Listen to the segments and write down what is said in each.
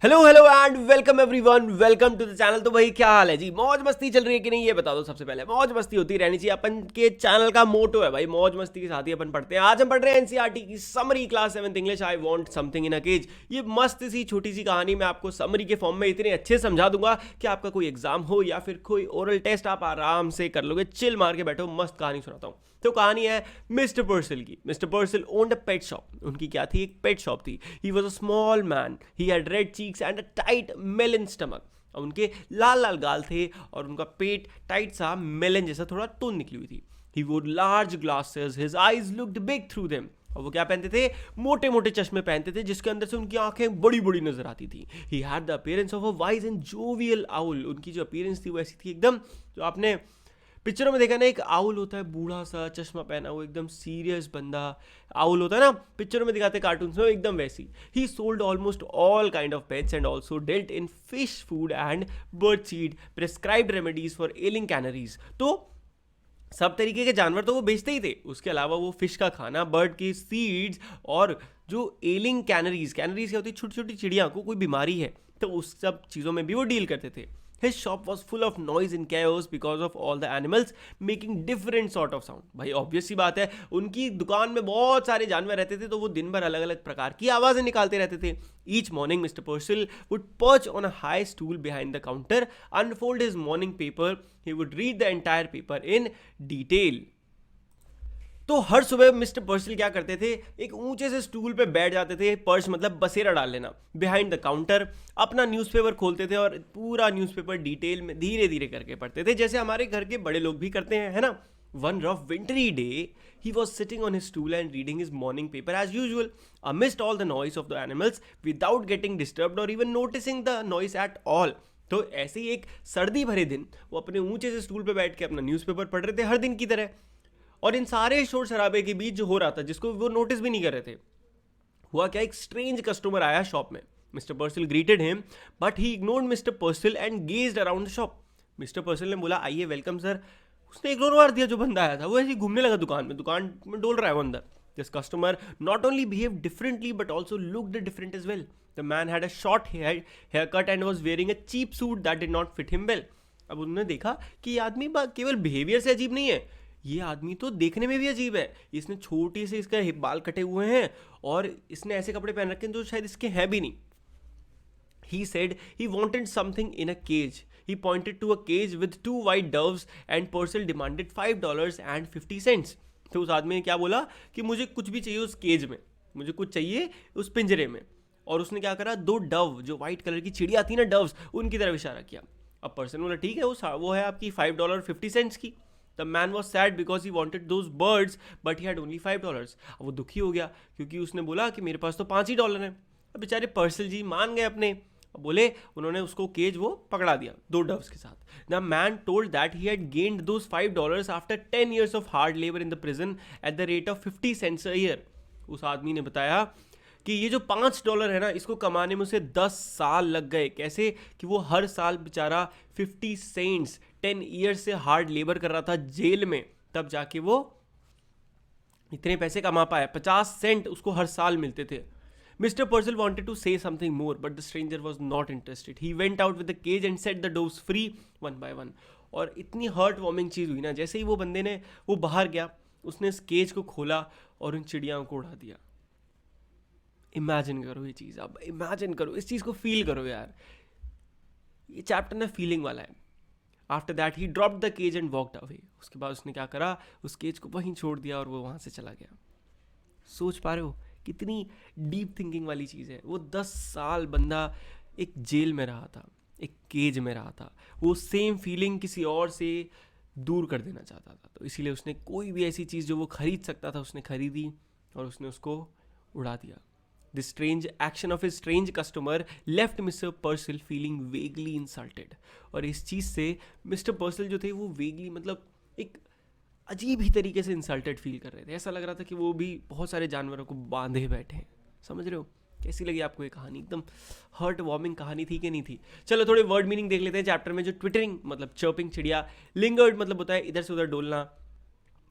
Hello hello and welcome everyone, welcome to the channel. तो भाई क्या हाल है जी? मौज मस्ती चल रही है कि नहीं ये बता दो। सबसे पहले मौज मस्ती होती रहनी चाहिए, अपन के चैनल का मोटो है भाई, मौज मस्ती के साथ ही अपन पढ़ते हैं। आज हम पढ़ रहे हैं एनसीईआरटी की summary class 7th English, I want something in a cage. ये मस्त सी छोटी सी कहानी मैं आपको समरी के फॉर्म में इतने अच्छे समझा दूंगा कि आपका कोई एग्जाम हो या फिर कोई ओरल टेस्ट आप आराम से कर लोगे। चिल मार के बैठो, मस्त कहानी सुनाता हूँ। तो कहानी है मिस्टर पर्सल की। Mister Purcell owned a pet shop. उनकी क्या थी? एक पेट शॉप थी। He was a small man, he had red cheeks and a tight melon stomach. उनके लाल लाल गाल थे और उनका पेट टाइट सा मेलन जैसा थोड़ा टून निकली हुई थी। ही वोर large glasses, his eyes looked big through them. और वो क्या पहनते थे? मोटे मोटे चश्मे पहनते थे जिसके अंदर से उनकी आंखें बड़ी बड़ी नजर आती थी। He had the appearance of a wise and jovial owl. उनकी जो अपीयरेंस थी वो ऐसी थी एकदम, जो आपने पिक्चरों में देखा ना, एक आउल होता है बूढ़ा सा चश्मा पहना हुआ एकदम सीरियस बंदा, आउल होता है ना, पिक्चरों में दिखाते कार्टून्स में, एकदम वैसी। ही sold almost all kind of pets and also dealt in fish food and bird seed, prescribed remedies for ailing canaries. तो सब तरीके के जानवर तो वो बेचते ही थे, उसके अलावा वो फिश का खाना, बर्ड की सीड्स और जो एलिंग कैनरीज, कैनरीज क्या होती है? छोटी छोटी चिड़िया को कोई बीमारी है तो उस सब चीज़ों में भी वो डील करते थे। His shop was full of noise and chaos because of all the animals making different sort of sound. भाई ऑब्वियस सी बात है, उनकी दुकान में बहुत सारे जानवर रहते थे तो वो दिन भर अलग अलग प्रकार की आवाज़ें निकालते रहते थे। Each morning Mr. Purcell would perch on a high stool behind the counter, unfold his morning paper. He would read the entire paper in detail. तो हर सुबह मिस्टर पर्सल क्या करते थे? एक ऊंचे से स्टूल पे बैठ जाते थे, पर्च मतलब बसेरा डाल लेना, बिहाइंड द काउंटर अपना न्यूज़पेपर खोलते थे और पूरा न्यूज़पेपर डिटेल में धीरे धीरे करके पढ़ते थे, जैसे हमारे घर के बड़े लोग भी करते हैं, है ना। One rough wintry day, he was sitting on his stool and reading his morning paper as usual, amidst all the noise of the animals, without getting disturbed or even noticing the noise at all. तो ऐसे ही एक सर्दी भरे दिन वो अपने ऊंचे से स्टूल पे बैठ के अपना न्यूज़पेपर पढ़ रहे थे हर दिन की तरह, और इन सारे शोर शराबे के बीच जो हो रहा था जिसको वो नोटिस भी नहीं कर रहे थे, हुआ क्या? एक स्ट्रेंज कस्टमर आया शॉप में। Mister पर्सल greeted him but he ignored mister पर्सल and gazed around the shop. Mister पर्सल ने बोला आइए, वेलकम सर। उसने इग्नोर मार दिया जो बंदा आया था, वो ऐसे ही घूमने लगा दुकान में डोल रहा है वो अंदर। This customer not only behave differently but also looked different as well. The man had a short hair cut and was wearing a cheap suit that did not fit him well. अब उन्होंने देखा कि ये आदमी केवल behaviour से अजीब नहीं है, ये आदमी तो देखने में भी अजीब है। इसने छोटी से इसका बाल कटे हुए हैं और इसने ऐसे कपड़े पहन रखे हैं जो शायद इसके हैं भी नहीं। He said he wanted something in a cage. He pointed to a cage with two white doves and Purcell demanded $5.50. तो उस आदमी ने क्या बोला कि मुझे कुछ भी चाहिए उस केज में, मुझे कुछ चाहिए उस पिंजरे में। और उसने क्या करा? दो डव, जो व्हाइट कलर की चिड़िया थी ना, डव्स, उनकी तरफ इशारा किया। अब पर्सन बोला ठीक है, वो है आपकी $5.50 की। The man was sad because he wanted those birds but he had only $5। अब वो दुखी हो गया क्योंकि उसने बोला कि मेरे पास तो $5 है। अब बेचारे पर्सल जी मान गए अपने, बोले, उन्होंने उसको केज वो पकड़ा दिया दो डव्स के साथ। The man told that he had gained those $5 after 10 years of hard labour in the prison at the rate of 50 cents a year। उस आदमी ने बताया कि ये जो $5 है ना, इसको कमाने में उसे 10 साल लग गए। कैसे? कि वो हर साल बेचारा 50 सेंट्स 10 ईयर्स से हार्ड लेबर कर रहा था जेल में, तब जाके वो इतने पैसे कमा पाया। 50 सेंट उसको हर साल मिलते थे। Mr. Purcell wanted to say something more, but the stranger was not interested. He went out with the cage and set the doves free one by one. और इतनी हार्ट वार्मिंग चीज़ हुई ना, जैसे ही वो बंदे ने वो बाहर गया, उसने इस केज को खोला और उन चिड़ियाओं को उड़ा दिया। इमेजिन करो ये चीज़, अब इमेजिन करो, इस चीज़ को फील करो यार। ये चैप्टर ना फीलिंग वाला है। After that he dropped the cage and walked away. उसके बाद उसने क्या करा? उस केज को वहीं छोड़ दिया और वो वहाँ से चला गया। सोच पा रहे हो कितनी डीप थिंकिंग वाली चीज़ है? वो 10 साल बंदा एक जेल में रहा था, एक केज में रहा था। वो सेम फीलिंग किसी और से दूर कर देना चाहता था, तो इसीलिए उसने कोई भी ऐसी चीज़ जो वो खरीद सकता था उसने खरीदी और उसने उसको उड़ा दिया। The strange action of a strange customer left mister Purcell feeling vaguely insulted. और इस चीज़ से मिस्टर पर्सल जो थे वो वेगली मतलब एक अजीब ही तरीके से इंसल्टेड फील कर रहे थे। ऐसा लग रहा था कि वो भी बहुत सारे जानवरों को बांधे बैठे हैं। समझ रहे हो? कैसी लगी आपको ये कहानी? एकदम हर्ट वार्मिंग कहानी थी कि नहीं थी? चलो थोड़े वर्ड मीनिंग देख लेते हैं चैप्टर में। जो ट्विटरिंग मतलब चर्पिंग चिड़िया, लिंगर्ड मतलब होता है इधर से उधर डोलना,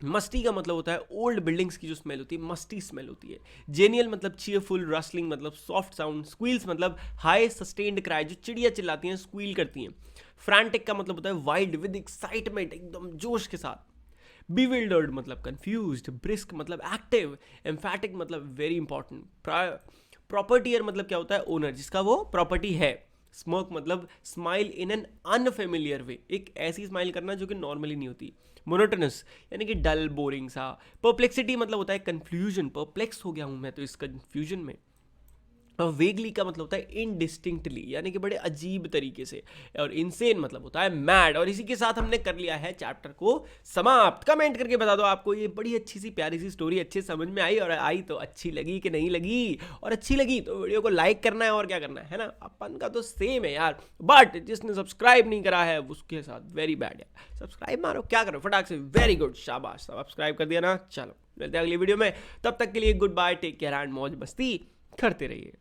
मस्टी का मतलब होता है ओल्ड बिल्डिंग्स की जो स्मेल होती है, मस्टी स्मेल होती है। जेनियल मतलब चीयरफुल, रसलिंग मतलब सॉफ्ट साउंड, स्क्वील्स मतलब हाई सस्टेन्ड क्राई, जो चिड़िया चिल्लाती हैं, स्क्वील करती हैं। फ्रैंटिक का मतलब होता है वाइल्ड विद एक्साइटमेंट, एकदम जोश के साथ। bewildered मतलब कंफ्यूज्ड, ब्रिस्क मतलब एक्टिव, एम्फैटिक मतलब वेरी इंपॉर्टेंट। प्रॉपर्टीयर मतलब क्या होता है, ओनर, जिसका वो प्रॉपर्टी है। स्मोक मतलब स्माइल इन एन अनफेमिलियर वे, एक ऐसी स्माइल करना जो कि नॉर्मली नहीं होती। मोनोटोनस यानी कि डल, बोरिंग सा। परप्लेक्सिटी मतलब होता है कंफ्यूजन, परप्लेक्स हो गया हूं मैं तो इस कंफ्यूजन में। और वेगली का मतलब होता है इनडिस्टिंक्टली, यानी कि बड़े अजीब तरीके से। और इनसेन मतलब होता है मैड। और इसी के साथ हमने कर लिया है चैप्टर को समाप्त। कमेंट करके बता दो आपको ये बड़ी अच्छी सी प्यारी सी स्टोरी अच्छे समझ में आई, और आई तो अच्छी लगी कि नहीं लगी। और अच्छी लगी तो वीडियो को लाइक करना है, और क्या करना है ना, अपन का तो सेम है यार। बट जिसने सब्सक्राइब नहीं करा है उसके साथ वेरी बैड है। सब्सक्राइब मारो, क्या करो फटाक से, वेरी गुड, शाबाश, सब्सक्राइब कर दिया ना। चलो मिलते हैं अगली वीडियो में, तब तक के लिए goodbye, take care and मौज मस्ती करते रहिए।